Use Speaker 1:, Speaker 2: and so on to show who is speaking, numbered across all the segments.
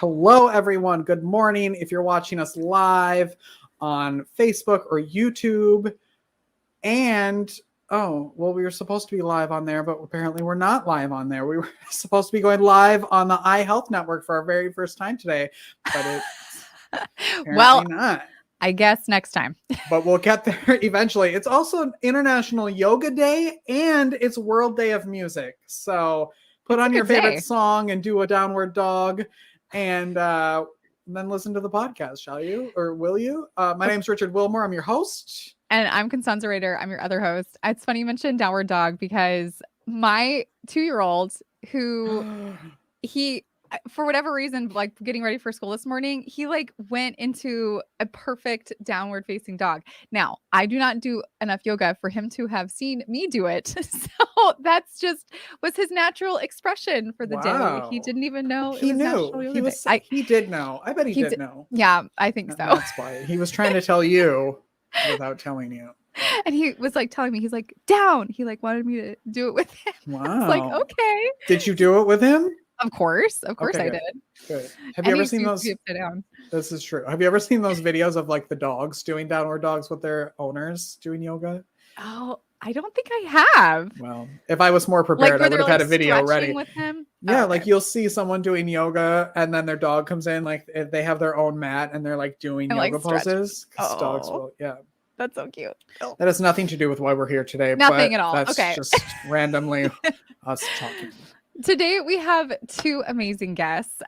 Speaker 1: Hello, everyone. Good morning. If you're watching us live on Facebook or YouTube, and we were supposed to be live on there, but apparently we're not live on there. We were supposed to be going live on the iHealth Network for our very first time today, but it's apparently not.
Speaker 2: I guess next time.
Speaker 1: But we'll get there eventually. It's also International Yoga Day and it's World Day of Music. So put on your favorite song and do a downward dog and then listen to the podcast, shall you? Or will you? My name's Richard Wilmore. I'm your host.
Speaker 2: And I'm Constanza Rader. I'm your other host. It's funny you mentioned downward dog because my 2-year-old who for whatever reason, like getting ready for school this morning, he like went into a perfect downward facing dog. Now, I do not do enough yoga for him to have seen me do it. So that's just was his natural expression for the day. He didn't even know
Speaker 1: he knew. He did know. I bet he did know.
Speaker 2: Yeah, I think so.
Speaker 1: That's why he was trying to tell you without telling you.
Speaker 2: And he was like telling me, he's like, down. He like wanted me to do it with him.
Speaker 1: Wow.
Speaker 2: I was like, okay.
Speaker 1: Did you do it with him?
Speaker 2: Of course okay, I did.
Speaker 1: Good. Have you ever seen those? This is true. Have you ever seen those videos of like the dogs doing downward dogs with their owners doing yoga?
Speaker 2: Oh, I don't think I have.
Speaker 1: Well, if I was more prepared, I would have had a video ready.
Speaker 2: With him?
Speaker 1: Yeah, like you'll see someone doing yoga and then their dog comes in, like they have their own mat and they're like doing yoga poses. Dogs will, yeah.
Speaker 2: That's so cute.
Speaker 1: That has nothing to do with why we're here today.
Speaker 2: Nothing at all.
Speaker 1: That's just randomly us talking.
Speaker 2: Today we have two amazing guests,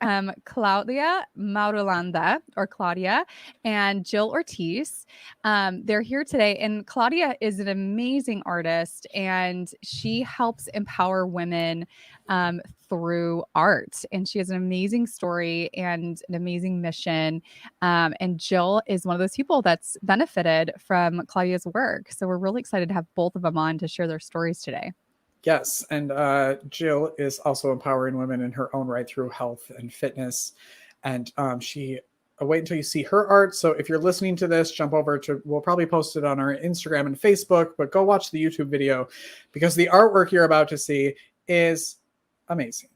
Speaker 2: Claudia Marulanda, or Claudia, and Jill Ortiz. They're here today, and Claudia is an amazing artist, and she helps empower women through art. And she has an amazing story and an amazing mission. And Jill is one of those people that's benefited from Claudia's work. So we're really excited to have both of them on to share their stories today.
Speaker 1: Yes, and Jill is also empowering women in her own right through health and fitness. And wait until you see her art. So if you're listening to this, jump over we'll probably post it on our Instagram and Facebook, but go watch the YouTube video because the artwork you're about to see is amazing.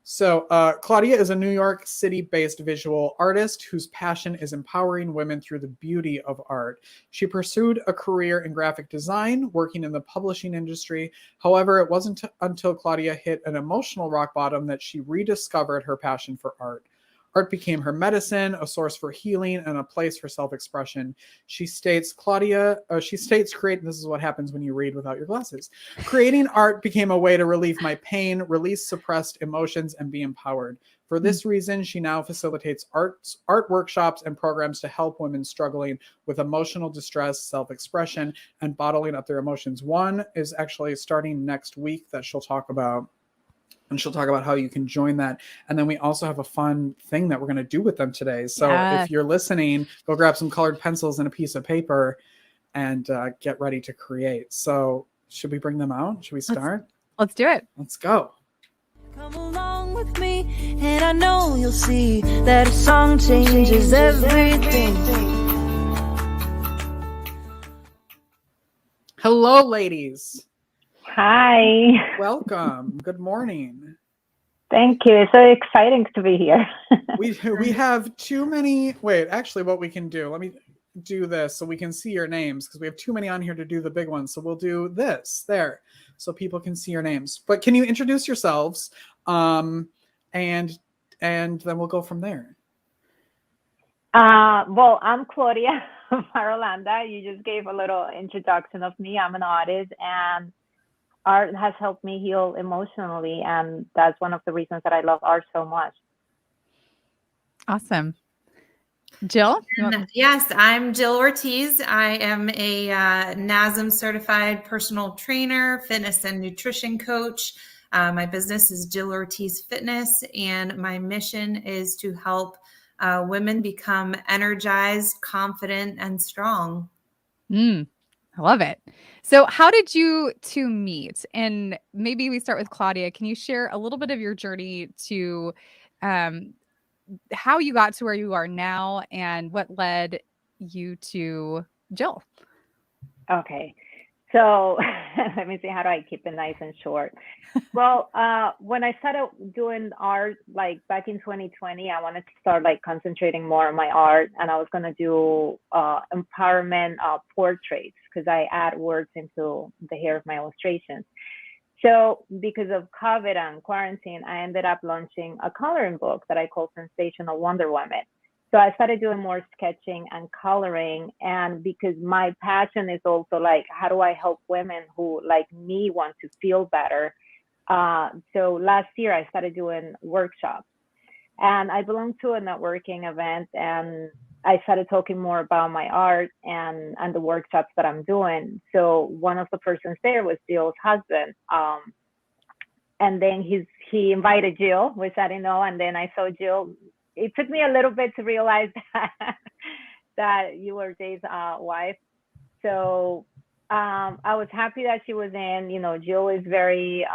Speaker 1: So Claudia is a New York City-based visual artist whose passion is empowering women through the beauty of art. She pursued a career in graphic design, working in the publishing industry. However, it wasn't until Claudia hit an emotional rock bottom that she rediscovered her passion for art. Art became her medicine, a source for healing, and a place for self-expression. She states, this is what happens when you read without your glasses. Creating art became a way to relieve my pain, release suppressed emotions, and be empowered. For this reason, she now facilitates art workshops and programs to help women struggling with emotional distress, self-expression, and bottling up their emotions. One is actually starting next week that she'll talk about. And she'll talk about how you can join that. And then we also have a fun thing that we're going to do with them today. So if you're listening, go grab some colored pencils and a piece of paper and get ready to create. So should we bring them out? Should we start?
Speaker 2: Let's do it.
Speaker 1: Let's go.
Speaker 3: Come along with me, and I know you'll see that a song changes everything.
Speaker 1: Hello, ladies.
Speaker 4: Hi.
Speaker 1: Welcome. Good morning.
Speaker 4: Thank you. It's so exciting to be here.
Speaker 1: we have too many. Wait, actually, what we can do, let me do this so we can see your names because we have too many on here to do the big ones. So we'll do this there so people can see your names. But can you introduce yourselves? And then we'll go from there.
Speaker 4: Well, I'm Claudia Marulanda. You just gave a little introduction of me. I'm an artist, and art has helped me heal emotionally, and that's one of the reasons that I love art so much.
Speaker 2: Awesome. Jill?
Speaker 5: Yes, I'm Jill Ortiz. I am a NASM certified personal trainer, fitness and nutrition coach. My business is Jill Ortiz Fitness, and my mission is to help women become energized, confident, and strong.
Speaker 2: I love it. So how did you two meet? And maybe we start with Claudia. Can you share a little bit of your journey to how you got to where you are now and what led you to Jill?
Speaker 4: Okay. So let me see, how do I keep it nice and short? Well, when I started doing art, like back in 2020, I wanted to start like concentrating more on my art, and I was gonna do empowerment portraits because I add words into the hair of my illustrations. So because of COVID and quarantine, I ended up launching a coloring book that I call Sensational Wonder Woman. So I started doing more sketching and coloring. And because my passion is also like, how do I help women who like me want to feel better? So last year I started doing workshops, and I belong to a networking event, and I started talking more about my art and the workshops that I'm doing. So one of the persons there was Jill's husband. And then he invited Jill, which I didn't know. And then I saw Jill. It took me a little bit to realize that you were Jay's wife. So I was happy that she was in. You know, Jill is very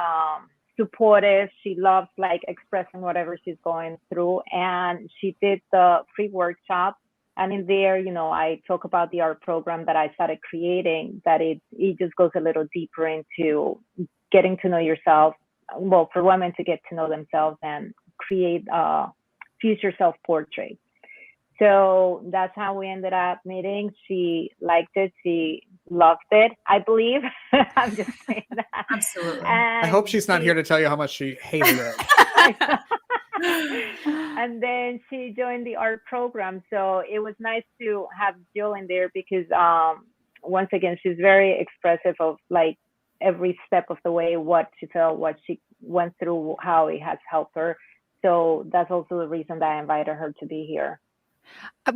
Speaker 4: supportive. She loves like expressing whatever she's going through. And she did the free workshop. And in there, you know, I talk about the art program that I started creating, that it just goes a little deeper into getting to know yourself. Well, for women to get to know themselves and create future self-portrait. So that's how we ended up meeting. She liked it. She loved it, I believe. I'm just saying that.
Speaker 5: Absolutely.
Speaker 1: I hope she's not here to tell you how much she hated it.
Speaker 4: And then she joined the art program. So it was nice to have Jill in there because once again, she's very expressive of like every step of the way, what she felt, what she went through, how it has helped her. So that's also the reason that I invited her to be here.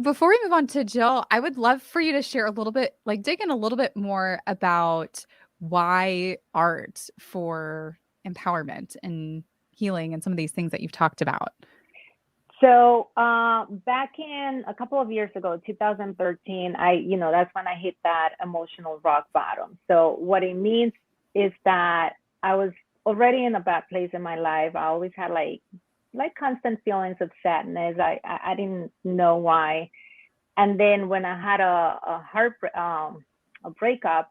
Speaker 2: Before we move on to Jill, I would love for you to share a little bit, like dig in a little bit more about why art for empowerment and healing and some of these things that you've talked about.
Speaker 4: So back in a couple of years ago, 2013, that's when I hit that emotional rock bottom. So what it means is that I was already in a bad place in my life. I always had like constant feelings of sadness. I didn't know why. And then when I had a breakup,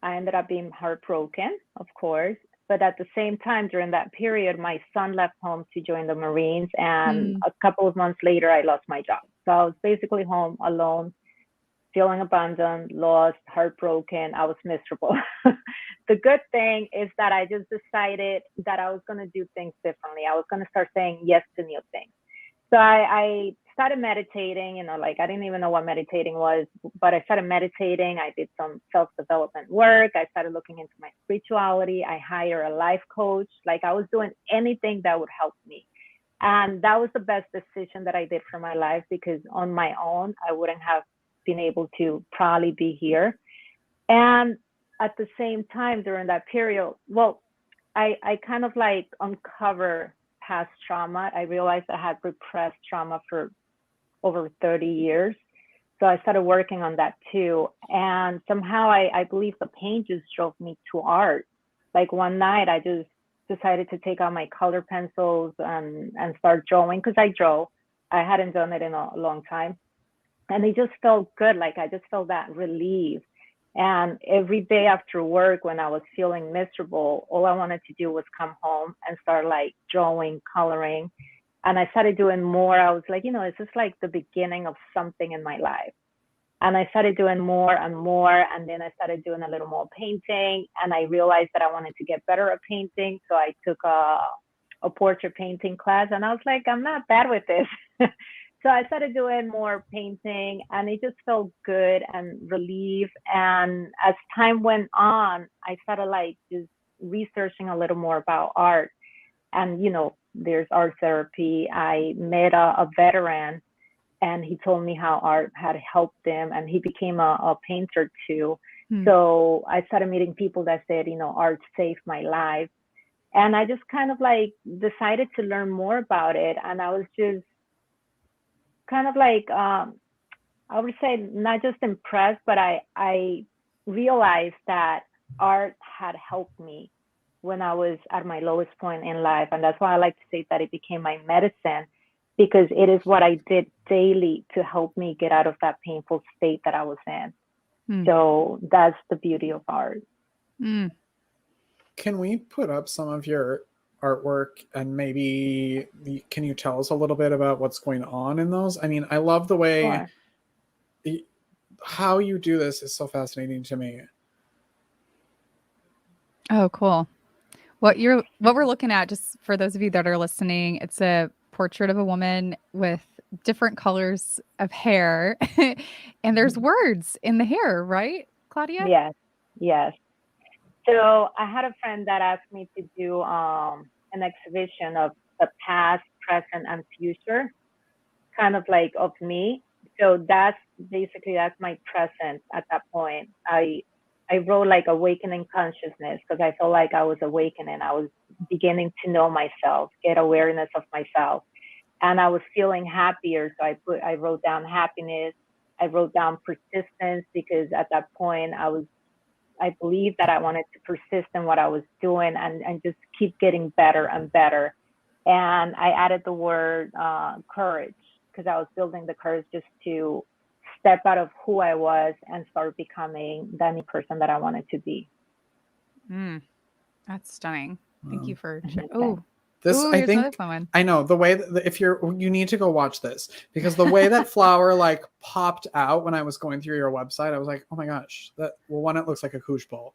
Speaker 4: I ended up being heartbroken, of course. But at the same time, during that period, my son left home to join the Marines. And a couple of months later, I lost my job. So I was basically home alone, feeling abandoned, lost, heartbroken. I was miserable. The good thing is that I just decided that I was going to do things differently. I was going to start saying yes to new things. So I started meditating, like I didn't even know what meditating was, but I started meditating. I did some self-development work. I started looking into my spirituality. I hired a life coach. Like I was doing anything that would help me. And that was the best decision that I did for my life, because on my own, I wouldn't have been able to probably be here. And at the same time, during that period, well, I kind of like uncover past trauma. I realized I had repressed trauma for over 30 years. So I started working on that too. And somehow I believe the pain just drove me to art. Like one night I just decided to take out my color pencils and start drawing, because I draw. I hadn't done it in a long time. And it just felt good. Like I just felt that relief. And every day after work, when I was feeling miserable, all I wanted to do was come home and start like drawing, coloring. And I started doing more. I was like, it's just like the beginning of something in my life. And I started doing more and more. And then I started doing a little more painting. And I realized that I wanted to get better at painting. So I took a portrait painting class. And I was like, I'm not bad with this. So I started doing more painting, and it just felt good and relief. And as time went on, I started like just researching a little more about art. And, there's art therapy. I met a veteran, and he told me how art had helped him, and he became a painter too. So I started meeting people that said, art saved my life. And I just kind of like decided to learn more about it. And I was just kind of like, I would say not just impressed, but I realized that art had helped me when I was at my lowest point in life. And that's why I like to say that it became my medicine, because it is what I did daily to help me get out of that painful state that I was in. So that's the beauty of art.
Speaker 1: Can we put up some of your artwork, and maybe can you tell us a little bit about what's going on in those? I mean, I love the way how you do this is so fascinating to me.
Speaker 2: Oh, cool. What we're looking at, just for those of you that are listening, it's a portrait of a woman with different colors of hair and there's words in the hair, right, Claudia?
Speaker 4: Yes. So I had a friend that asked me to do an exhibition of the past, present, and future, kind of like of me. So that's my present at that point. I wrote like awakening consciousness because I felt like I was awakening. I was beginning to know myself, get awareness of myself, and I was feeling happier. So I wrote down happiness. I wrote down persistence because at that point I believed that I wanted to persist in what I was doing and just keep getting better and better. And I added the word courage because I was building the courage just to step out of who I was and start becoming the new person that I wanted to be.
Speaker 2: That's stunning. Thank you for
Speaker 1: I think I know the way that if you need to go watch this, because the way that flower like popped out when I was going through your website, I was like, oh my gosh, it looks like a koosh bowl,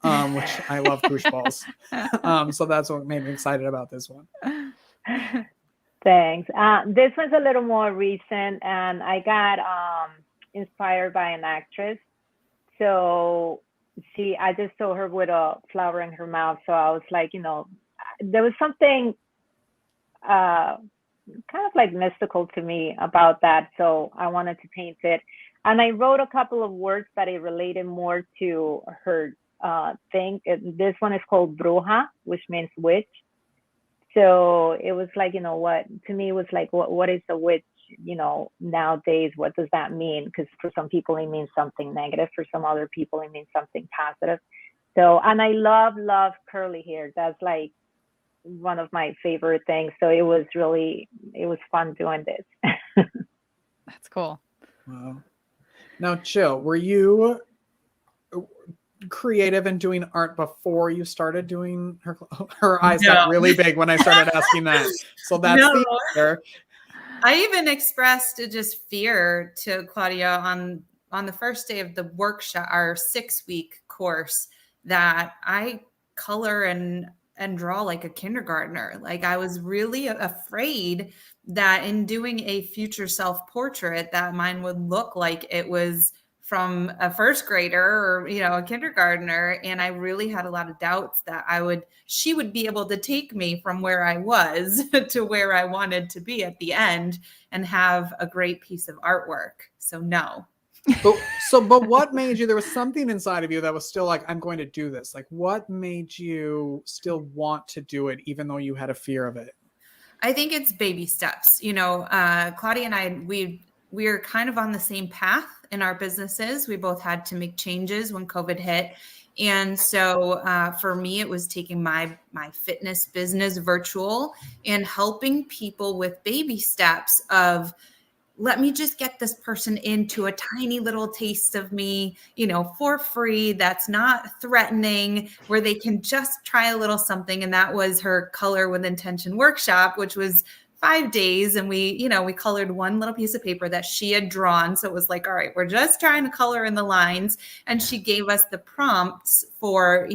Speaker 1: which I love koosh bowls. So that's what made me excited about this one.
Speaker 4: Thanks. This one's a little more recent, and I got inspired by an actress. So I just saw her with a flower in her mouth. So I was like, there was something kind of like mystical to me about that. So I wanted to paint it. And I wrote a couple of words that it related more to her thing. This one is called bruja, which means witch. So it was like, to me, it was like, what is a witch, nowadays? What does that mean? Because for some people, it means something negative. For some other people, it means something positive. So, and I love curly hair. That's like one of my favorite things. So it was fun doing this.
Speaker 2: That's cool.
Speaker 1: Wow. Now, Jill, were you creative in doing art before you started doing her eyes got really big when I started asking that. So that's the answer.
Speaker 5: I even expressed just fear to Claudia on the first day of the workshop, our 6-week course, that I color and draw like a kindergartner. Like I was really afraid that in doing a future self portrait that mine would look like it was from a first grader or, a kindergartner. And I really had a lot of doubts that she would be able to take me from where I was to where I wanted to be at the end and have a great piece of artwork. So no.
Speaker 1: But what made you, there was something inside of you that was still like, I'm going to do this. Like what made you still want to do it, even though you had a fear of it?
Speaker 5: I think it's baby steps. Claudia and I, we're kind of on the same path in our businesses. We both had to make changes when COVID hit. And so for me, it was taking my fitness business virtual and helping people with baby steps of, let me just get this person into a tiny little taste of me, for free. That's not threatening, where they can just try a little something. And that was her Color with Intention workshop, which was 5 days. And we colored one little piece of paper that she had drawn. So it was like, all right, we're just trying to color in the lines. And she gave us the prompts for,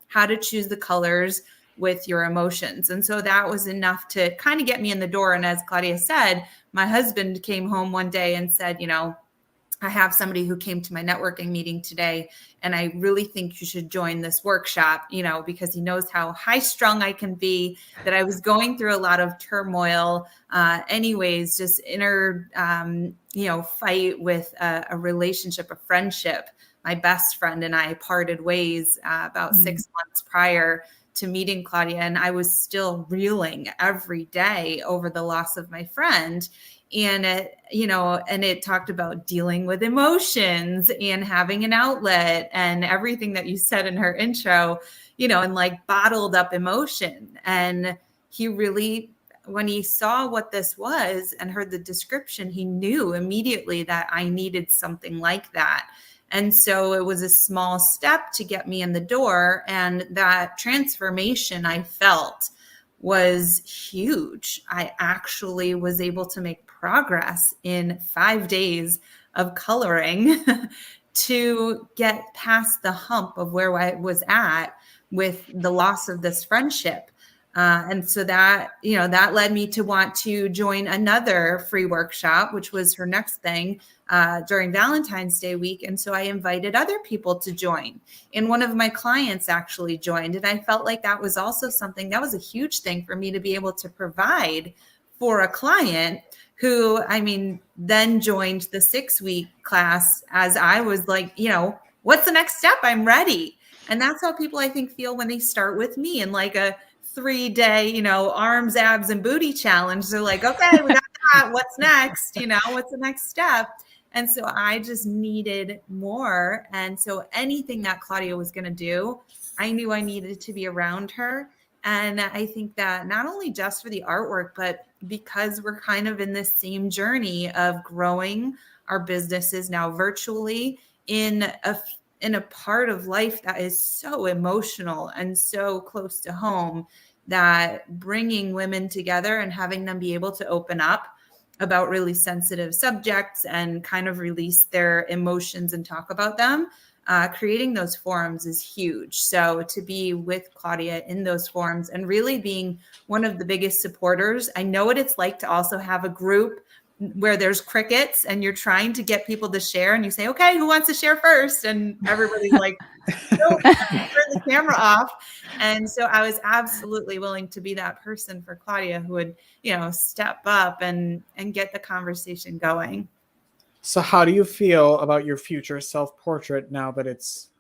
Speaker 5: how to choose the colors with your emotions. And so that was enough to kind of get me in the door. And as Claudia said, my husband came home one day and said, I have somebody who came to my networking meeting today, and I really think you should join this workshop, because he knows how high strung I can be, that I was going through a lot of turmoil, anyways, just inner, fight with a relationship, a friendship. My best friend and I parted ways about 6 months prior to meeting Claudia, and I was still reeling every day over the loss of my friend. And it talked about dealing with emotions and having an outlet and everything that you said in her intro, and like bottled up emotion. And he really, when he saw what this was and heard the description, he knew immediately that I needed something like that. And so it was a small step to get me in the door. And that transformation I felt was huge. I actually was able to make progress in 5 days of coloring to get past the hump of where I was at with the loss of this friendship. And so that, that led me to want to join another free workshop, which was her next thing during Valentine's Day week. And so I invited other people to join. And one of my clients actually joined. And I felt like that was also something that was a huge thing for me to be able to provide for a client who, then joined the 6-week class as I was like, what's the next step? I'm ready. And that's how people, I think, feel when they start with me in like a 3-day, arms, abs, and booty challenge. They're like, okay, we got that. What's next? What's the next step? And so I just needed more. And so anything that Claudia was going to do, I knew I needed to be around her. And I think that not only just for the artwork, but because we're kind of in this same journey of growing our businesses now virtually in a part of life that is so emotional and so close to home, that bringing women together and having them be able to open up about really sensitive subjects and kind of release their emotions and talk about them, creating those forums is huge. So to be with Claudia in those forums and really being one of the biggest supporters, I know what it's like to also have a group where there's crickets and you're trying to get people to share and you say, okay, who wants to share first? And everybody's like, nope, turn the camera off. And so I was absolutely willing to be that person for Claudia who would, step up and get the conversation going.
Speaker 1: So how do you feel about your future self-portrait now that it's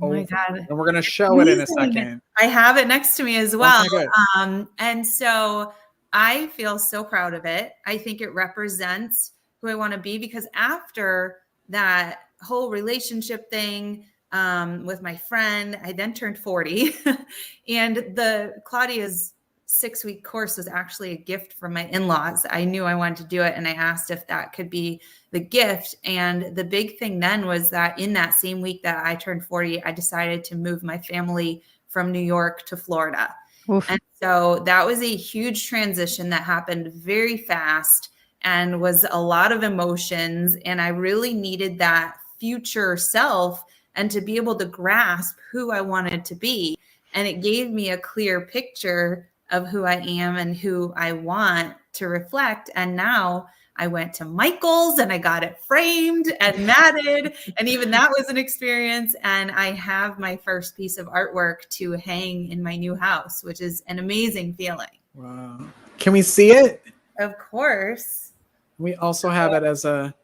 Speaker 1: over?
Speaker 5: My God.
Speaker 1: And we're going to show it in a second.
Speaker 5: I have it next to me as well.
Speaker 1: Okay,
Speaker 5: And so I feel so proud of it. I think it represents who I want to be, because after that whole relationship thing with my friend, I then turned 40 and Claudia's 6-week course was actually a gift from my in-laws. I knew I wanted to do it. And I asked if that could be the gift. And the big thing then was that in that same week that I turned 40, I decided to move my family from New York to Florida. Oof. And so that was a huge transition that happened very fast and was a lot of emotions. And I really needed that future self and to be able to grasp who I wanted to be. And it gave me a clear picture of who I am and who I want to reflect. And now I went to Michael's and I got it framed and matted. And even that was an experience. And I have my first piece of artwork to hang in my new house, which is an amazing feeling.
Speaker 1: Wow. Can we see it?
Speaker 5: Of course.
Speaker 1: We also have it as a...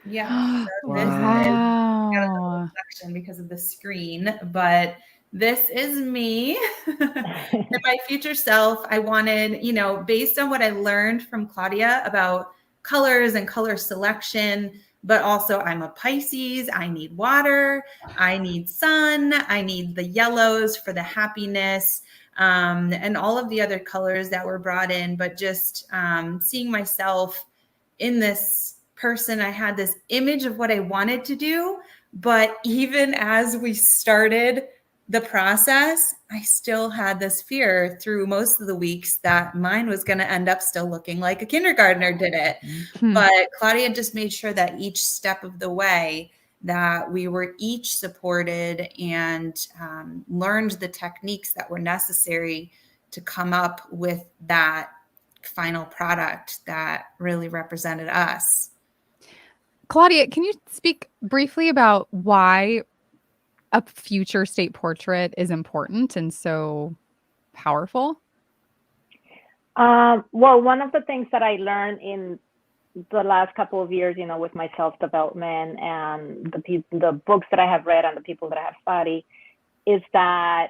Speaker 5: Yeah.
Speaker 2: Wow.
Speaker 5: Because of the screen, but this is me. And my future self, I wanted, based on what I learned from Claudia about colors and color selection, but also I'm a Pisces. I need water. I need sun. I need the yellows for the happiness, and all of the other colors that were brought in. But just seeing myself in this person, I had this image of what I wanted to do. But even as we started the process, I still had this fear through most of the weeks that mine was going to end up still looking like a kindergartner did it. Mm-hmm. But Claudia just made sure that each step of the way that we were each supported and learned the techniques that were necessary to come up with that final product that really represented us.
Speaker 2: Claudia, can you speak briefly about why a future state portrait is important and so powerful?
Speaker 4: Well, one of the things that I learned in the last couple of years, with my self-development and the books that I have read and the people that I have studied, is that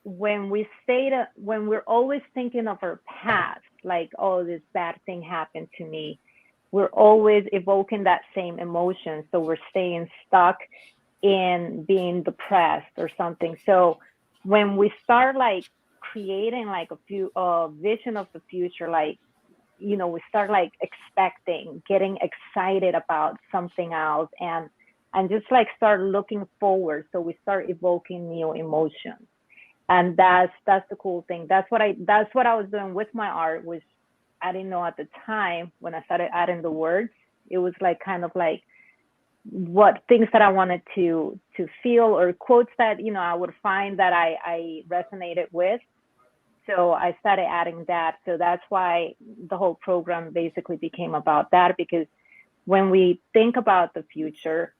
Speaker 4: when we're always thinking of our past, like, oh, this bad thing happened to me, we're always evoking that same emotion. So we're staying stuck in being depressed or something. So when we start like creating like a vision of the future, like, we start like expecting, getting excited about something else and and just like start looking forward. So we start evoking new emotions. And that's the cool thing. That's what I was doing with my art. Was I didn't know at the time when I started adding the words, it was like kind of like what things that I wanted to feel, or quotes that, you know, I would find that I resonated with. So I started adding that. So that's why the whole program basically became about that, because when we think about the future,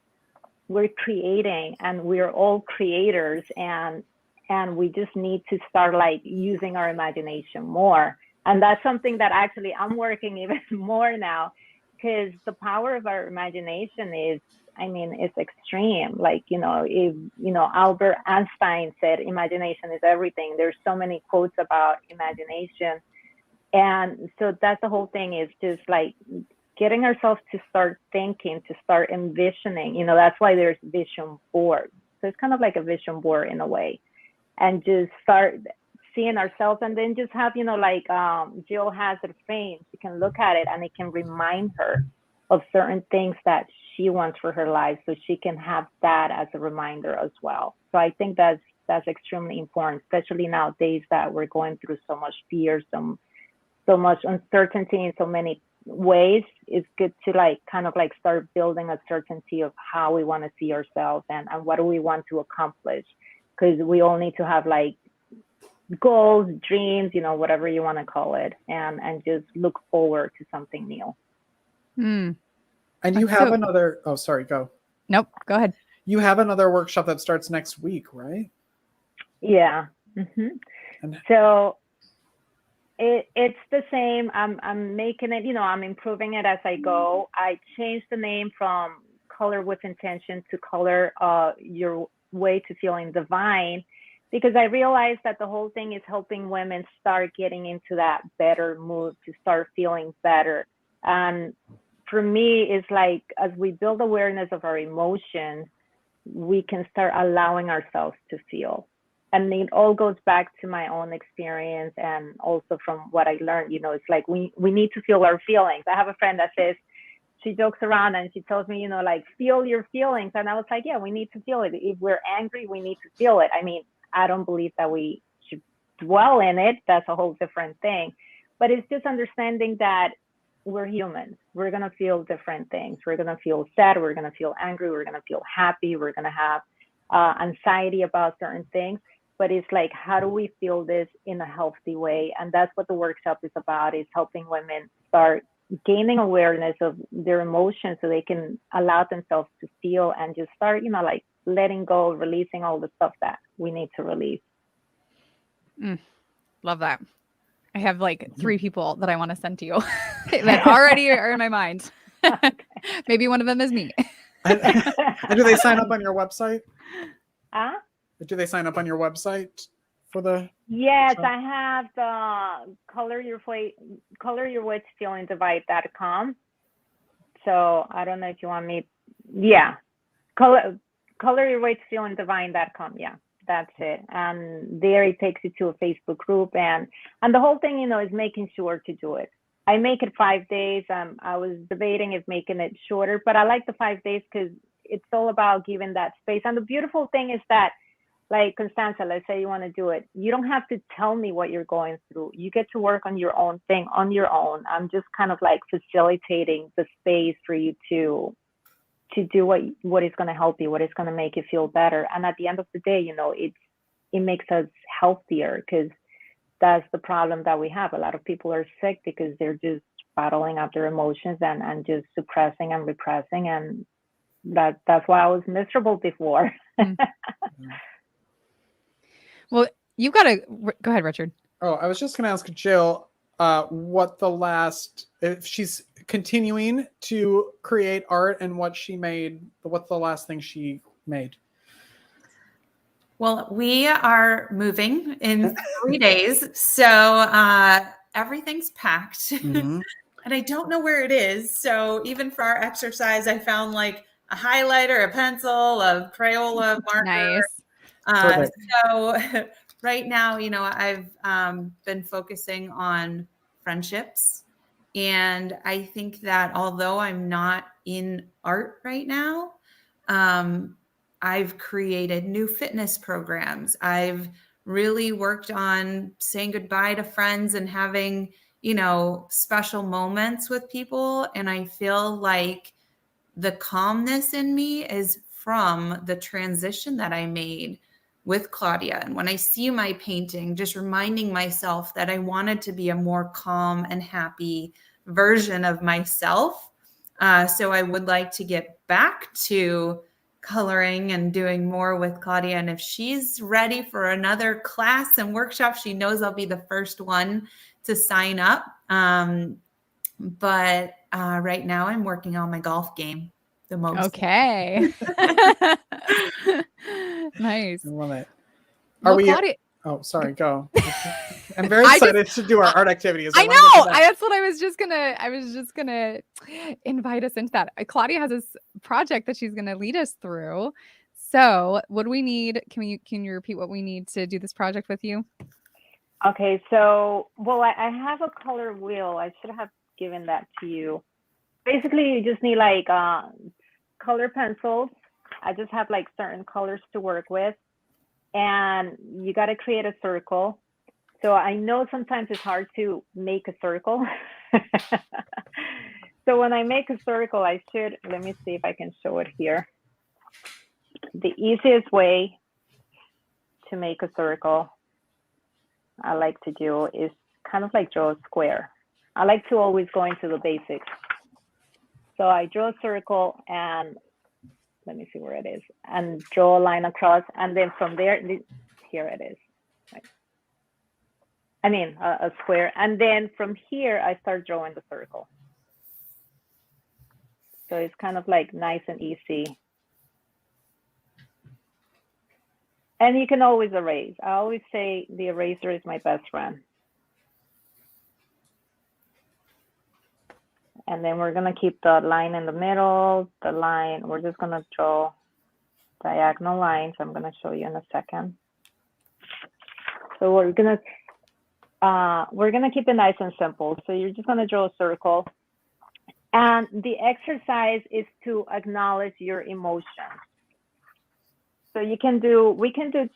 Speaker 4: we're creating, and we're all creators, and we just need to start like using our imagination more. And that's something that actually I'm working even more now, because the power of our imagination is, I mean, it's extreme. Like, you know, if, you know, Albert Einstein said imagination is everything. There's so many quotes about imagination. And so that's the whole thing, is just like getting ourselves to start thinking, to start envisioning. You know, that's why there's vision boards. So it's kind of like a vision board in a way, and just start seeing ourselves, and then just have, you know, like Jill has a frame. She can look at it and it can remind her of certain things that she wants for her life, so she can have that as a reminder as well. So I think that's extremely important, especially nowadays that we're going through so much fear, so much uncertainty in so many ways. It's good to like kind of like start building a certainty of how we want to see ourselves, and what do we want to accomplish, because we all need to have like goals, dreams, you know, whatever you want to call it, and just look forward to something new.
Speaker 1: And you have another, oh, sorry, go.
Speaker 2: Nope, go ahead.
Speaker 1: You have another workshop that starts next week, right?
Speaker 4: Yeah. So it's the same. I'm making it, you know, I'm improving it as I go. I changed the name from Color with Intention to Color Your Way to Feeling Divine, because I realized that the whole thing is helping women start getting into that better mood, to start feeling better. And for me, it's like, as we build awareness of our emotions, we can start allowing ourselves to feel. And it all goes back to my own experience, and also from what I learned. You know, it's like we need to feel our feelings. I have a friend that says, she jokes around and she tells me, you know, like, feel your feelings. And I was like, yeah, we need to feel it. If we're angry, we need to feel it. I mean, I don't believe that we should dwell in it. That's a whole different thing. But it's just understanding that we're humans. We're going to feel different things. We're going to feel sad. We're going to feel angry. We're going to feel happy. We're going to have anxiety about certain things. But it's like, how do we feel this in a healthy way? And that's what the workshop is about, is helping women start gaining awareness of their emotions, so they can allow themselves to feel, and just start, you know, like letting go, releasing all the stuff that we need to release.
Speaker 2: Love that. I have like 3 people that I want to send to you that already are in my mind. Maybe one of them is me.
Speaker 1: And do they sign up on your website?
Speaker 4: Do
Speaker 1: they sign up on your website for the?
Speaker 4: Yes, I have the color your way to feeling divine.com. So I don't know if you want me. Yeah, color your way to feeling divine.com. Yeah, that's it. And there it takes you to a Facebook group, and the whole thing, you know, is making sure to do it. I make it 5 days. I was debating if making it shorter, but I like the 5 days because it's all about giving that space. And the beautiful thing is that, like, Constanza, let's say you want to do it. You don't have to tell me what you're going through. You get to work on your own thing on your own. I'm just kind of like facilitating the space for you to do what is going to help you, what is going to make you feel better. And at the end of the day, you know, it makes us healthier, because that's the problem that we have. A lot of people are sick because they're just bottling up their emotions and just suppressing and repressing. And that's why I was miserable before.
Speaker 2: Well, you've got to go ahead, Richard.
Speaker 1: Oh, I was just going to ask Jill if she's continuing to create art, and what's the last thing she made?
Speaker 5: Well, we are moving in 3 days, so everything's packed. And I don't know where it is. So even for our exercise, I found like a highlighter, a pencil, a Crayola marker.
Speaker 2: Nice.
Speaker 5: So right now, you know, I've been focusing on friendships. And I think that although I'm not in art right now, I've created new fitness programs. I've really worked on saying goodbye to friends and having, special moments with people. And I feel like the calmness in me is from the transition that I made with Claudia. And when I see my painting, just reminding myself that I wanted to be a more calm and happy version of myself. So I would like to get back to coloring and doing more with Claudia. And if she's ready for another class and workshop, she knows I'll be the first one to sign up. But right now I'm working on my golf game the most.
Speaker 2: Okay. Nice.
Speaker 1: I love it.
Speaker 2: Well, Claudia,
Speaker 1: Oh, sorry. Go. I'm very excited to do our art activities.
Speaker 2: I know. That's what I was just gonna invite us into that. Claudia has this project that she's gonna lead us through. So, what do we need? Can you repeat what we need to do this project with you?
Speaker 4: Okay. So, well, I have a color wheel. I should have given that to you. Basically, you just need like color pencils. I just have like certain colors to work with. And you got to create a circle. So I know sometimes it's hard to make a circle. So when I make a circle, let me see if I can show it here. The easiest way to make a circle I like to do is kind of like draw a square. I like to always go into the basics. So I draw a circle and let me see where it is, and draw a line across, and then from there, here it is. Right. I mean, a square, and then from here, I start drawing the circle. So it's kind of like nice and easy. And you can always erase. I always say the eraser is my best friend. And then we're going to keep the line in the middle, the line, we're just going to draw diagonal lines. I'm going to show you in a second. So we're going to keep it nice and simple. So you're just going to draw a circle. And the exercise is to acknowledge your emotions. So we can do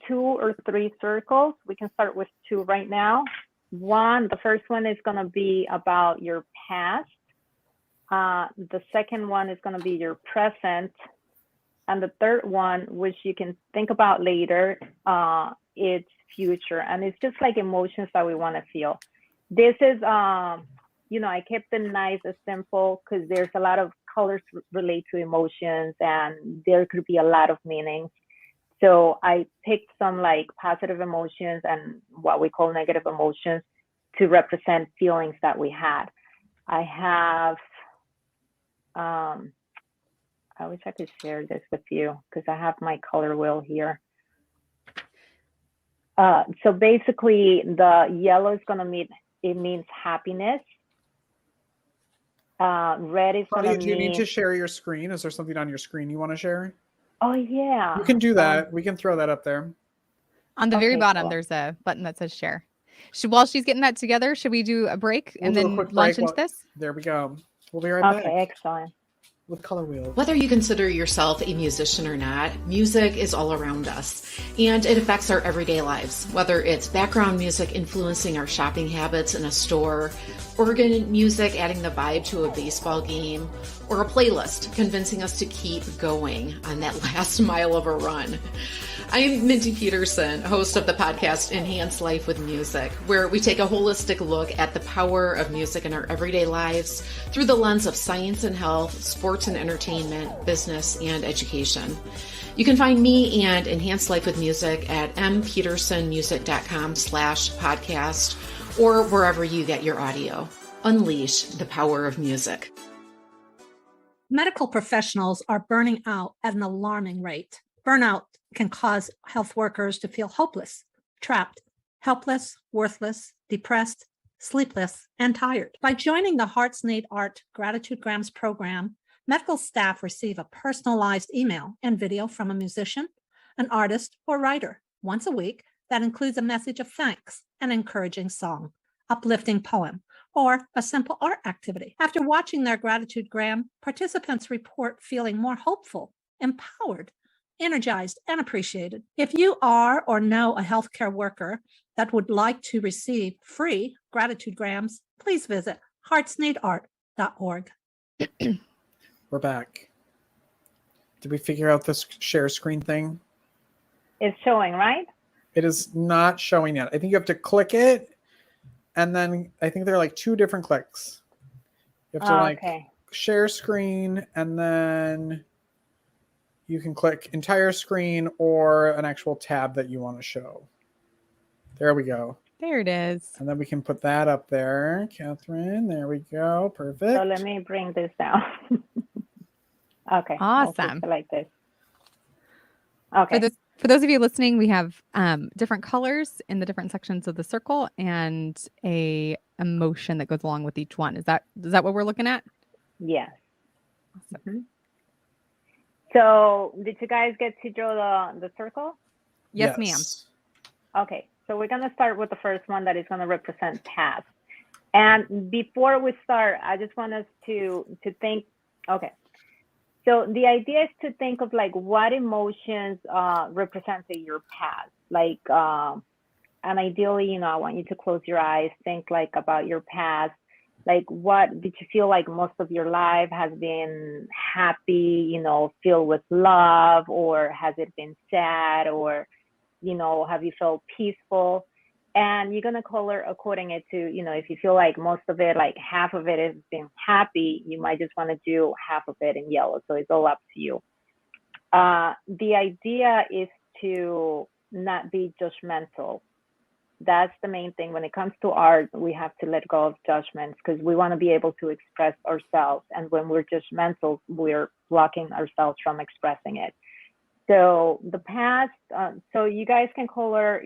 Speaker 4: 2 or 3 circles. We can start with 2 right now. The first one is going to be about your past. The second one is going to be your present. And the third one, which you can think about later, it's future. And it's just like emotions that we want to feel. This is, I kept it nice and simple because there's a lot of colors relate to emotions and there could be a lot of meanings. So I picked some like positive emotions and what we call negative emotions to represent feelings that we had. I have, I wish I could share this with you because I have my color wheel here. So basically the yellow is going to mean, it means happiness. Red is going to mean...
Speaker 1: Do you need to share your screen? Is there something on your screen you want to share?
Speaker 4: Oh, yeah.
Speaker 1: You can do that. We can throw that up there.
Speaker 2: On the very bottom, there's a button that says share. While she's getting that together, should we do a break and then launch into this?
Speaker 1: There we go. We'll be right back.
Speaker 4: Okay, excellent.
Speaker 1: With Color Wheel.
Speaker 6: Whether you consider yourself a musician or not, music is all around us, and it affects our everyday lives. Whether it's background music influencing our shopping habits in a store, organ music adding the vibe to a baseball game, or a playlist convincing us to keep going on that last mile of a run. I'm Mindy Peterson, host of the podcast Enhance Life with Music, where we take a holistic look at the power of music in our everyday lives through the lens of science and health, sports and entertainment, business, and education. You can find me and Enhance Life with Music at mpetersonmusic.com/podcast or wherever you get your audio. Unleash the power of music.
Speaker 7: Medical professionals are burning out at an alarming rate. Burnout can cause health workers to feel hopeless, trapped, helpless, worthless, depressed, sleepless, and tired. By joining the Hearts Need Art Gratitude Grams program, medical staff receive a personalized email and video from a musician, an artist, or writer once a week that includes a message of thanks, an encouraging song, uplifting poem, or a simple art activity. After watching their gratitude gram, participants report feeling more hopeful, empowered, energized, and appreciated. If you are or know a healthcare worker that would like to receive free gratitude grams, please visit heartsneedart.org.
Speaker 1: We're back. Did we figure out this share screen thing?
Speaker 4: It's showing, right?
Speaker 1: It is not showing yet. I think you have to click it, and then I think there are like 2 different clicks. You have to
Speaker 4: Okay.
Speaker 1: share screen, and then you can click entire screen or an actual tab that you want to show. There we go.
Speaker 2: There it is.
Speaker 1: And then we can put that up there, Catherine. There we go. Perfect.
Speaker 4: So let me bring this down. Okay.
Speaker 2: Awesome.
Speaker 4: Like this. Okay.
Speaker 2: For those of you listening, we have different colors in the different sections of the circle and a emotion that goes along with each one. Is that what we're looking at?
Speaker 4: Yes.
Speaker 2: Awesome.
Speaker 4: Mm-hmm. So did you guys get to draw the circle?
Speaker 2: Yes, ma'am.
Speaker 4: Okay. So we're going to start with the first one that is going to represent past. And before we start, I just want us to think, okay. So the idea is to think of like what emotions represent your past. Like, and ideally, I want you to close your eyes, think like about your past. Like, what did you feel like most of your life has been happy, filled with love, or has it been sad, or, have you felt peaceful? And you're going to color according to, if you feel like most of it, like half of it has been happy, you might just want to do half of it in yellow. So it's all up to you. The idea is to not be judgmental. That's the main thing. When it comes to art, we have to let go of judgments because we want to be able to express ourselves. And when we're judgmental, we're blocking ourselves from expressing it. So the past, so you guys can color,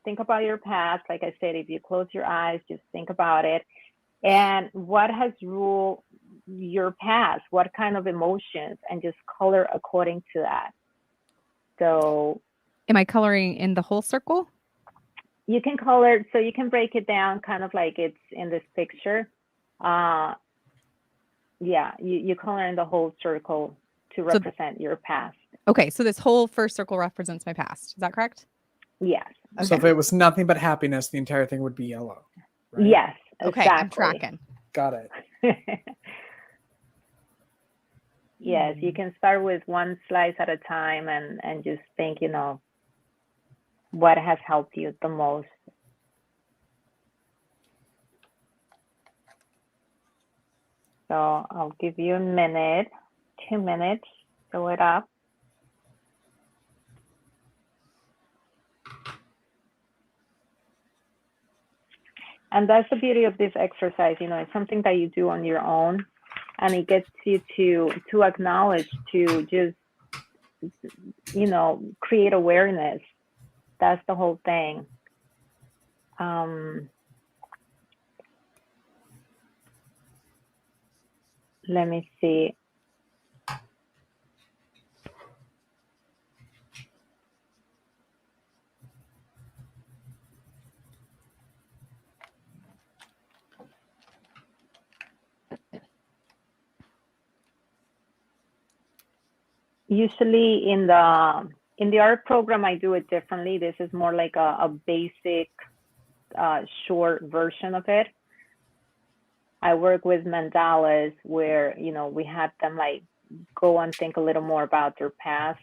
Speaker 4: think about your past. Like I said, if you close your eyes, just think about it. And what has ruled your past? What kind of emotions? And just color according to that. So
Speaker 2: am I coloring in the whole circle?
Speaker 4: You can color, so you can break it down kind of like it's in this picture. Yeah, you color in the whole circle to represent your past.
Speaker 2: Okay, so this whole first circle represents my past. Is that correct?
Speaker 4: Yes.
Speaker 2: Okay.
Speaker 1: So if it was nothing but happiness, the entire thing would be yellow. Right?
Speaker 4: Yes.
Speaker 2: Okay,
Speaker 4: exactly.
Speaker 2: I'm tracking.
Speaker 1: Got it.
Speaker 4: Yes, you can start with one slice at a time and just think, what has helped you the most. So I'll give you a minute, 2 minutes, fill it up. And that's the beauty of this exercise, it's something that you do on your own, and it gets you to acknowledge, to just, create awareness. That's the whole thing. Let me see. Usually in the art program, I do it differently. This is more like a basic short version of it. I work with mandalas where, we have them like go and think a little more about their past.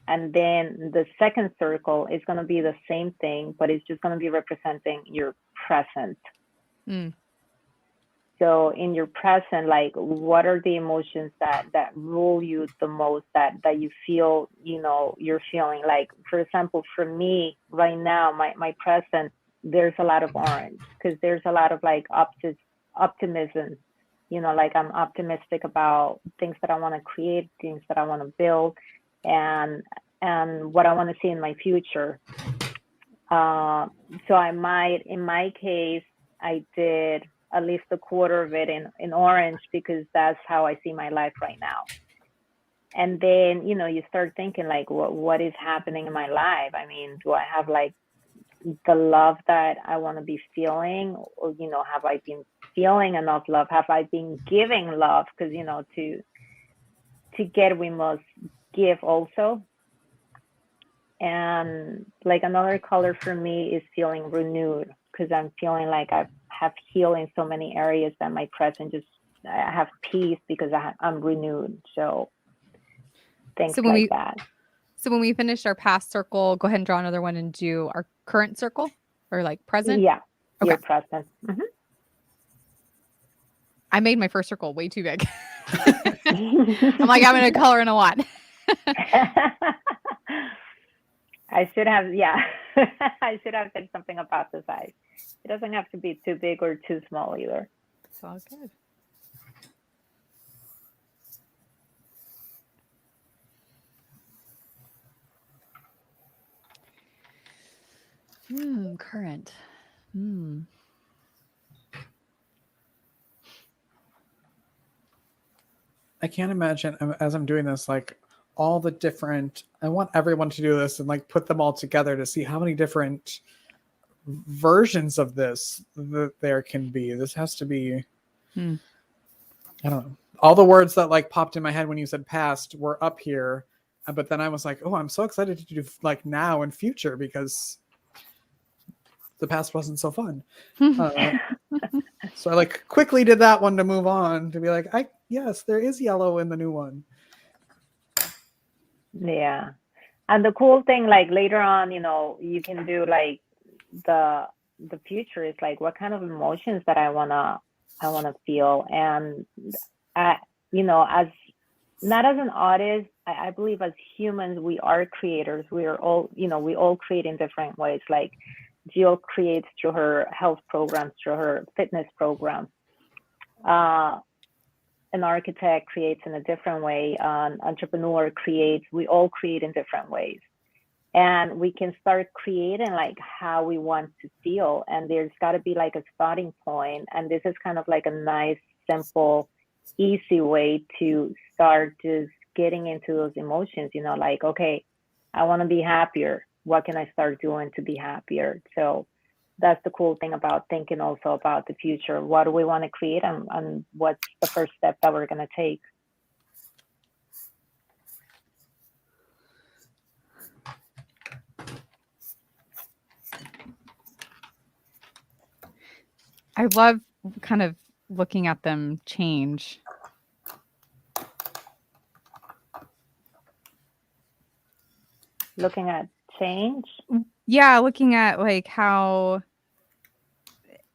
Speaker 4: And then the second circle is going to be the same thing, but it's just going to be representing your present.
Speaker 2: Mm.
Speaker 4: So in your present, like, what are the emotions that rule you the most, that you feel, you're feeling? Like, for example, for me right now, my present, there's a lot of orange because there's a lot of like optimism, like I'm optimistic about things that I want to create, things that I want to build, and what I want to see in my future. So I might, in my case, I did at least a quarter of it in orange because that's how I see my life right now. And then, you start thinking like, what is happening in my life? I mean, do I have like the love that I want to be feeling? Or, have I been feeling enough love? Have I been giving love? Because, to get, we must give also. And like another color for me is feeling renewed, because I'm feeling like I have healed in so many areas that my present just, I have peace because I'm renewed. So things like that.
Speaker 2: So when we finish our past circle, go ahead and draw another one and do our current circle, or like present.
Speaker 4: Yeah,
Speaker 2: okay.
Speaker 4: Your present. Mm-hmm.
Speaker 2: I made my first circle way too big. I'm like, I'm going to color in a lot.
Speaker 4: I should have, I should have said something about the size. It doesn't have to be too big or too small either.
Speaker 2: It's all good. Current.
Speaker 1: I can't imagine as I'm doing this, like all the different, I want everyone to do this and like put them all together to see how many different versions of this that there can be. This has to be, I don't know. All the words that like popped in my head when you said past were up here. But then I was like, oh, I'm so excited to do like now and future because the past wasn't so fun. So I like quickly did that one to move on to be like, yes, there is yellow in the new one.
Speaker 4: Yeah. And the cool thing, like later on, you know, you can do like the future is like what kind of emotions that I wanna feel. And you know, as not as an artist, I believe as humans we are creators. We are all, you know, we all create in different ways. Like Jill creates through her health programs, through her fitness program. An architect creates in a different way. An entrepreneur creates. We all create in different ways. And we can start creating like how we want to feel. And there's got to be like a starting point. And this is kind of like a nice, simple, easy way to start just getting into those emotions, you know, like, okay, I want to be happier. What can I start doing to be happier? So that's the cool thing about thinking also about the future. What do we want to create, and what's the first step that we're going to take?
Speaker 2: I love kind of looking at them change.
Speaker 4: Looking at change?
Speaker 2: Yeah, looking at like how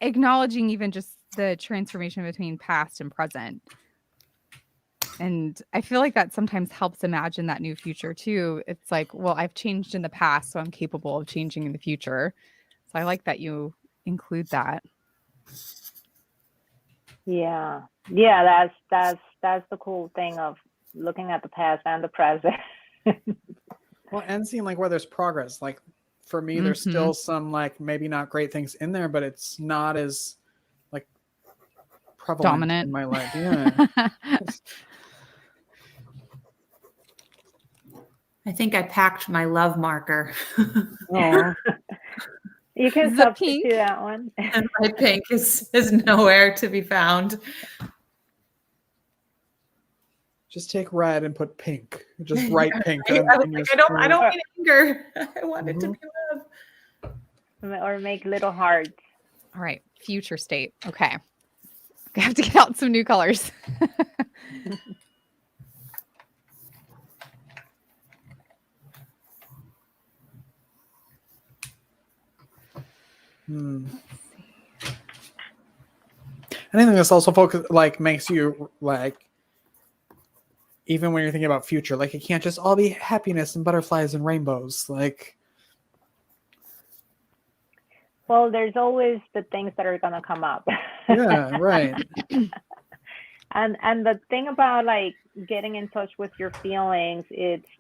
Speaker 2: acknowledging even just the transformation between past and present. And I feel like that sometimes helps imagine that new future too. It's like, well, I've changed in the past, so I'm capable of changing in the future. So I like that you include that.
Speaker 4: Yeah. Yeah, that's the cool thing of looking at the past and the present.
Speaker 1: Well, and seeing like where there's progress. Like for me, there's still some like maybe not great things in there, but it's not as like prevalent
Speaker 2: dominant
Speaker 1: in my life. Yeah.
Speaker 5: I think I packed my love marker.
Speaker 1: Oh.
Speaker 4: You can substitute that one.
Speaker 5: And my pink is nowhere to be found.
Speaker 1: Just take red and put pink. Just write pink.
Speaker 5: I don't need anger. I want it to be love.
Speaker 4: Or make little hearts.
Speaker 2: All right, future state. Okay. I have to get out some new colors.
Speaker 1: I think this also makes you like, even when you're thinking about future, like it can't just all be happiness and butterflies and rainbows. Like,
Speaker 4: well, there's always the things that are gonna come up.
Speaker 1: Yeah, right.
Speaker 4: And the thing about like getting in touch with your feelings,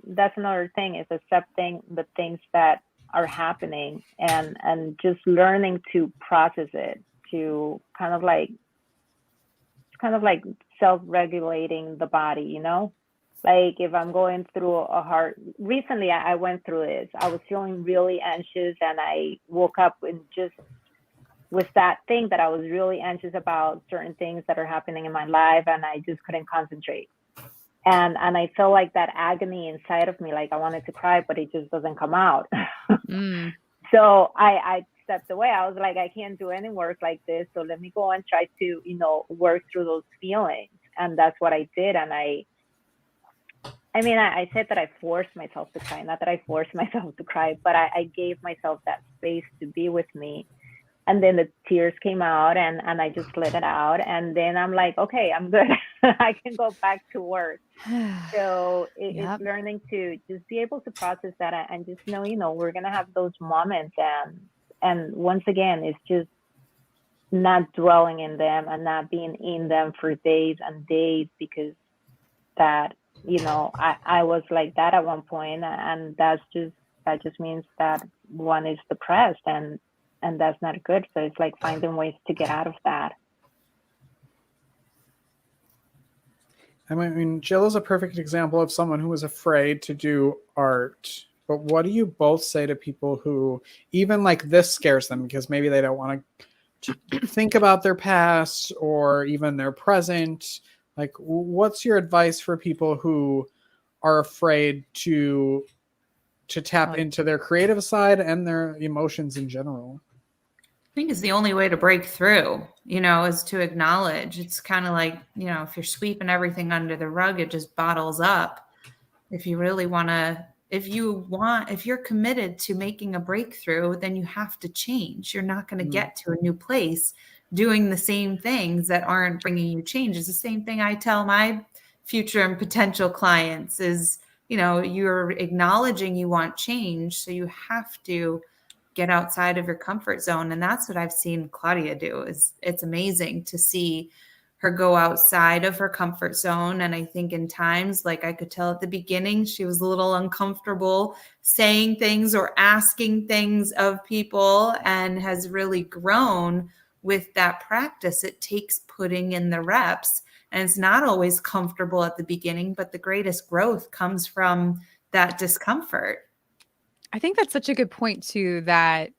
Speaker 4: that's another thing, is accepting the things that are happening and just learning to process it, to kind of like self-regulating the body, you know? Like if I'm going through recently I went through this. I was feeling really anxious and I woke up and just with that thing that I was really anxious about certain things that are happening in my life, and I just couldn't concentrate. And I felt like that agony inside of me, like I wanted to cry, but it just doesn't come out.
Speaker 2: Mm.
Speaker 4: So I stepped away. I was like, I can't do any work like this. So let me go and try to, work through those feelings. And that's what I did. And I said that I forced myself to cry, not that I forced myself to cry, but I gave myself that space to be with me. And then the tears came out and I just let it out. And then I'm like, okay, I'm good. I can go back to work. So it's learning to just be able to process that and just know, we're going to have those moments. And once again, it's just not dwelling in them and not being in them for days and days, because that, I was like that at one point, and that just means that one is depressed, and that's not good. So it's like finding ways to get out of that.
Speaker 1: I mean, Jill is a perfect example of someone who was afraid to do art. But what do you both say to people who even like this scares them because maybe they don't want to think about their past or even their present? Like, what's your advice for people who are afraid to tap into their creative side and their emotions in general?
Speaker 5: I think it's the only way to break through, is to acknowledge. It's kind of like, if you're sweeping everything under the rug, it just bottles up. If you really want to, if you're committed to making a breakthrough, then you have to change. You're not going to get to a new place doing the same things that aren't bringing you change. It's the same thing I tell my future and potential clients is, you're acknowledging you want change. So you have to get outside of your comfort zone. And that's what I've seen Claudia do. It's amazing to see her go outside of her comfort zone. And I think in times, like I could tell at the beginning, she was a little uncomfortable saying things or asking things of people, and has really grown with that practice. It takes putting in the reps, and it's not always comfortable at the beginning, but the greatest growth comes from that discomfort.
Speaker 2: I think that's such a good point too, that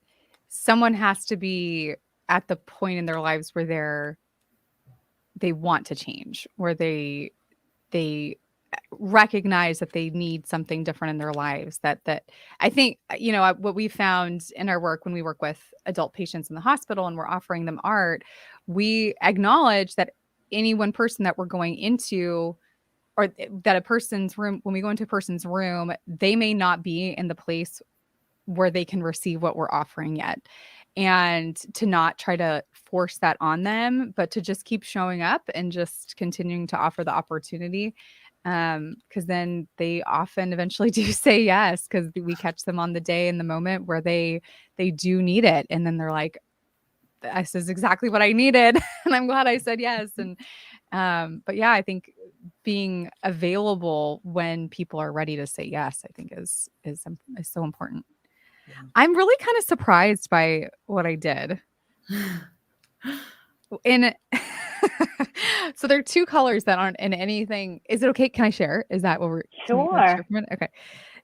Speaker 2: someone has to be at the point in their lives where they want to change, where they recognize that they need something different in their lives. That I think, what we found in our work when we work with adult patients in the hospital and we're offering them art, we acknowledge that any one person that we're going into, or that a person's room, when we go into a person's room, they may not be in the place where they can receive what we're offering yet. And to not try to force that on them, but to just keep showing up and just continuing to offer the opportunity. Because then they often eventually do say yes, because we catch them on the day in the moment where they do need it. And then they're like, this is exactly what I needed. And I'm glad I said yes. And but yeah, I think being available when people are ready to say yes, I think is so important. Yeah. I'm really kind of surprised by what I did. So there are two colors that aren't in anything. Is it okay? Can I share? Is that what we're
Speaker 4: sure?
Speaker 2: Okay.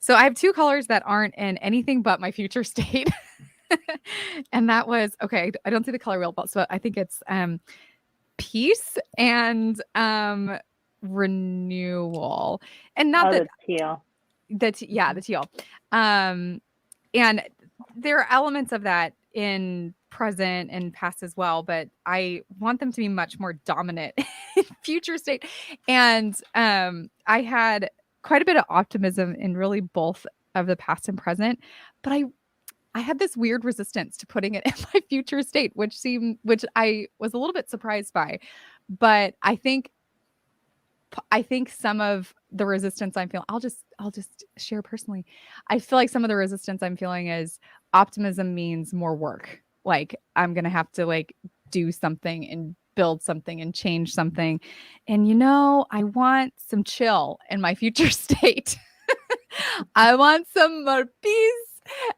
Speaker 2: So I have two colors that aren't in anything but my future state. And that was okay. I don't see the color wheel, but so I think it's peace and renewal, and not that
Speaker 4: the teal.
Speaker 2: The teal. And there are elements of that in present and past as well, but I want them to be much more dominant in future state. And I had quite a bit of optimism in really both of the past and present, but I had this weird resistance to putting it in my future state, which I was a little bit surprised by. But I think some of the resistance I'm feeling, I'll just share personally. I feel like some of the resistance I'm feeling is optimism means more work. Like I'm going to have to do something and build something and change something. And I want some chill in my future state. I want some more peace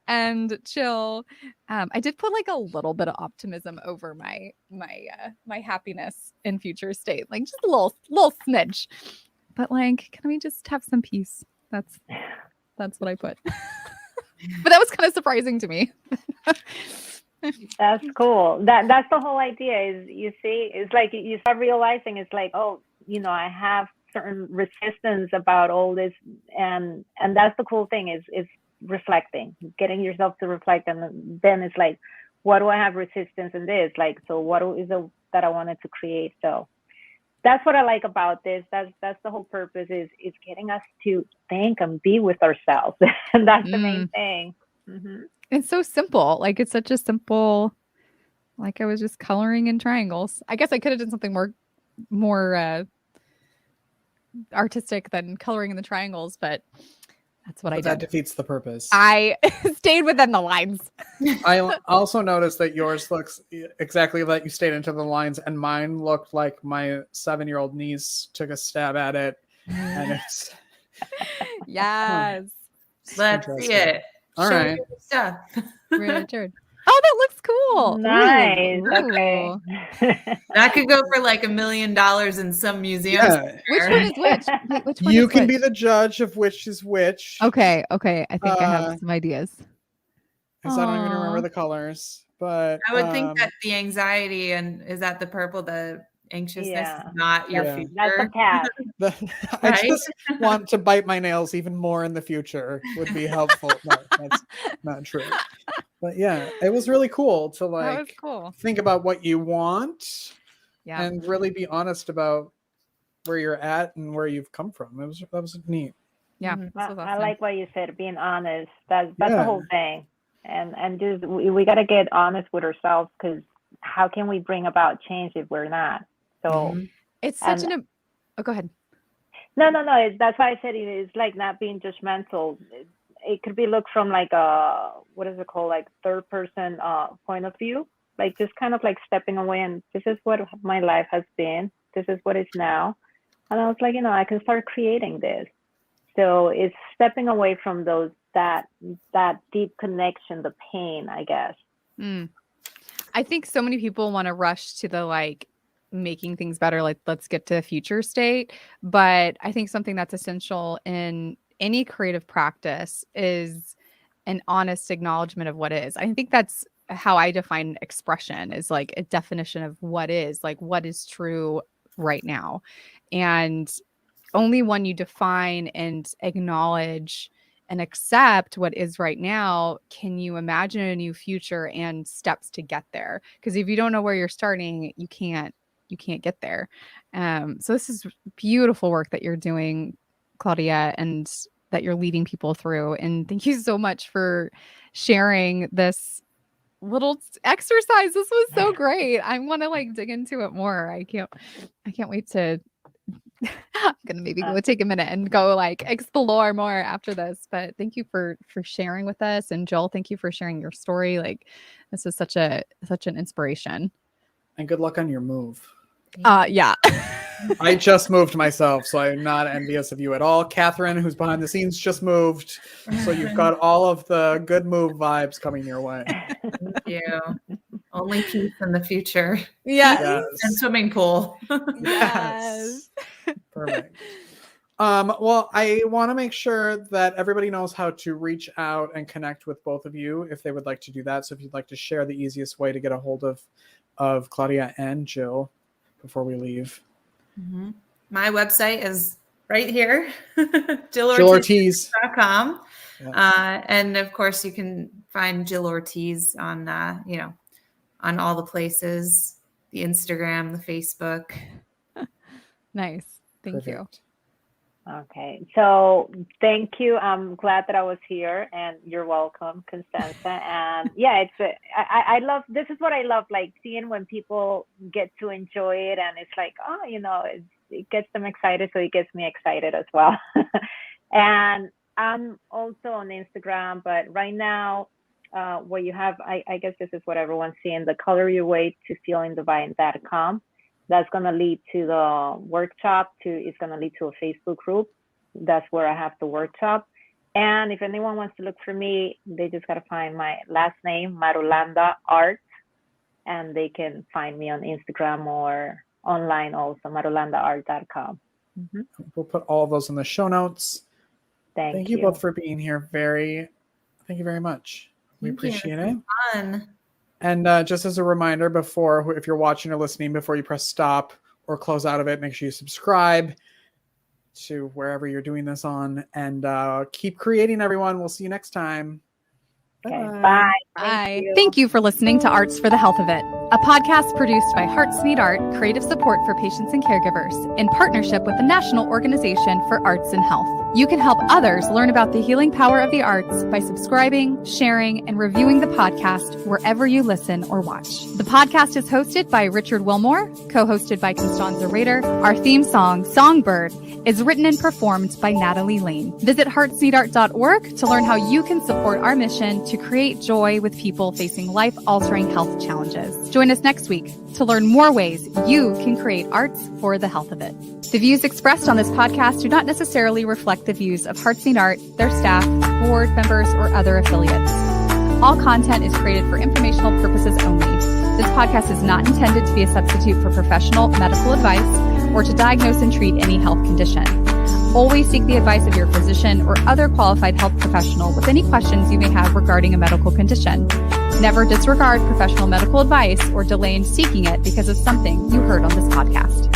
Speaker 2: and chill. I did put a little bit of optimism over my happiness in future state, just a little smidge. But can we just have some peace? That's what I put. But that was kind of surprising to me.
Speaker 4: That's cool. That's the whole idea. Is you see, it's like you start realizing it's like, oh, I have certain resistance about all this, and that's the cool thing is reflecting, getting yourself to reflect, and then it's like, what do I have resistance in this? Like, so what is it that I wanted to create? So that's what I like about this. That's the whole purpose is getting us to think and be with ourselves. And that's the main thing. Mm-hmm.
Speaker 2: It's so simple. Like, it's such a simple, like I was just coloring in triangles. I guess I could have done something more artistic than coloring in the triangles, but that's what I did.
Speaker 1: That defeats the purpose.
Speaker 2: I stayed within the lines.
Speaker 1: I also noticed that yours looks exactly like you stayed into the lines, and mine looked like my 7-year-old niece took a stab at it, and it's
Speaker 2: Yes.
Speaker 5: Let's see it.
Speaker 1: All
Speaker 5: Show
Speaker 1: right.
Speaker 5: your stuff.
Speaker 2: Richard. Oh, that looks cool.
Speaker 4: Nice.
Speaker 2: Ooh.
Speaker 4: Okay.
Speaker 5: That could go for like $1 million in some museums.
Speaker 1: Yeah.
Speaker 2: Which one is which? Wait, which one
Speaker 1: You
Speaker 2: is
Speaker 1: can
Speaker 2: which?
Speaker 1: be the judge of which is which.
Speaker 2: Okay. I think I have some ideas.
Speaker 1: Because I don't even remember
Speaker 2: Aw.
Speaker 1: the colors, but
Speaker 5: I would think that the anxiety and is that the purple, the anxiousness is not your
Speaker 1: Yeah.
Speaker 5: future.
Speaker 4: That's the past.
Speaker 1: I
Speaker 5: Right?
Speaker 1: just want to bite my nails even more in the future would be helpful. No, that's not true. But yeah, it was really cool to
Speaker 2: That was
Speaker 1: like
Speaker 2: cool.
Speaker 1: think about what you want
Speaker 2: Yeah.
Speaker 1: and really be honest about where you're at and where you've come from. That was neat.
Speaker 2: Yeah.
Speaker 5: Mhm.
Speaker 2: This was
Speaker 4: I
Speaker 2: awesome.
Speaker 4: like what you said, being honest. That's the
Speaker 1: Yeah.
Speaker 4: whole thing. And just we got to get honest with ourselves, because how can we bring about change if we're not? So
Speaker 2: It's such
Speaker 4: and-
Speaker 2: oh, go ahead.
Speaker 4: no, that's why I said it's like not being judgmental. It could be looked from like a, what is it called, like third person point of view, like just kind of like stepping away, and this is what my life has been, this is what is now, and I was like, I can start creating this. So it's stepping away from that deep connection, the pain, I guess.
Speaker 2: I think so many people want to rush to the like making things better, like let's get to the future state. But I think something that's essential in any creative practice is an honest acknowledgement of what is. I think that's how I define expression, is like a definition of what is, like what is true right now. And only when you define and acknowledge and accept what is right now can you imagine a new future and steps to get there. Because if you don't know where you're starting, you can't get there. So this is beautiful work that you're doing, Claudia, and that you're leading people through. And thank you so much for sharing this little exercise. This was so great. I want to like dig into it more. I can't wait to I'm gonna maybe go take a minute and go like explore more after this. But thank you for sharing with us. And Jill, thank you for sharing your story. Like this is such an inspiration.
Speaker 1: And good luck on your move.
Speaker 2: Yeah.
Speaker 1: I just moved myself, so I'm not envious of you at all. Catherine, who's behind the scenes, just moved. So you've got all of the good move vibes coming your way.
Speaker 5: Thank you. Only peace in the future.
Speaker 2: Yeah.
Speaker 5: And swimming pool.
Speaker 2: Yes.
Speaker 1: Perfect. Well, I want to make sure that everybody knows how to reach out and connect with both of you if they would like to do that. So if you'd like to share the easiest way to get a hold of Claudia and Jill before we leave.
Speaker 5: Mm-hmm. My website is right here,
Speaker 1: JillOrtiz.com.
Speaker 5: Yeah. And of course you can find Jill Ortiz on, on all the places, the Instagram, the Facebook.
Speaker 2: Nice. Thank you.
Speaker 4: Okay. So thank you. I'm glad that I was here, and you're welcome, Constanza. And yeah, I love, this is what I love, like seeing when people get to enjoy it, and it's like, it gets them excited. So it gets me excited as well. And I'm also on Instagram, but right now, what you have, I guess this is what everyone's seeing, the Color Your Way to feelingdivine.com. That's going to lead to the workshop, it's going to lead to a Facebook group. That's where I have the workshop. And if anyone wants to look for me, they just got to find my last name, Marulanda Art, and they can find me on Instagram or online also, marulandaart.com. Mm-hmm.
Speaker 1: We'll put all of those in the show notes.
Speaker 4: Thank
Speaker 1: you both for being here. Thank you very much. We appreciate it.
Speaker 5: Fun.
Speaker 1: And just as a reminder, if you're watching or listening, before you press stop or close out of it, make sure you subscribe. to wherever you're doing this on, and keep creating, everyone. We'll see you next time.
Speaker 4: Okay,
Speaker 1: Bye-bye.
Speaker 4: bye.
Speaker 2: Bye. Thank you for listening to Arts for the Health of It, a podcast produced by Hearts Need Art, creative support for patients and caregivers, in partnership with the National Organization for Arts and Health. You can help others learn about the healing power of the arts by subscribing, sharing, and reviewing the podcast wherever you listen or watch. The podcast is hosted by Richard Wilmore, co-hosted by Constanza Rader. Our theme song, Songbird, is written and performed by Natalie Lane. Visit heartsneedart.org to learn how you can support our mission to create joy with people facing life-altering health challenges. Join us next week to learn more ways you can create arts for the health of it. The views expressed on this podcast do not necessarily reflect the views of Hearts Need Art, their staff, board members, or other affiliates. All content is created for informational purposes only. This podcast is not intended to be a substitute for professional medical advice or to diagnose and treat any health condition. Always seek the advice of your physician or other qualified health professional with any questions you may have regarding a medical condition. Never disregard professional medical advice or delay in seeking it because of something you heard on this podcast.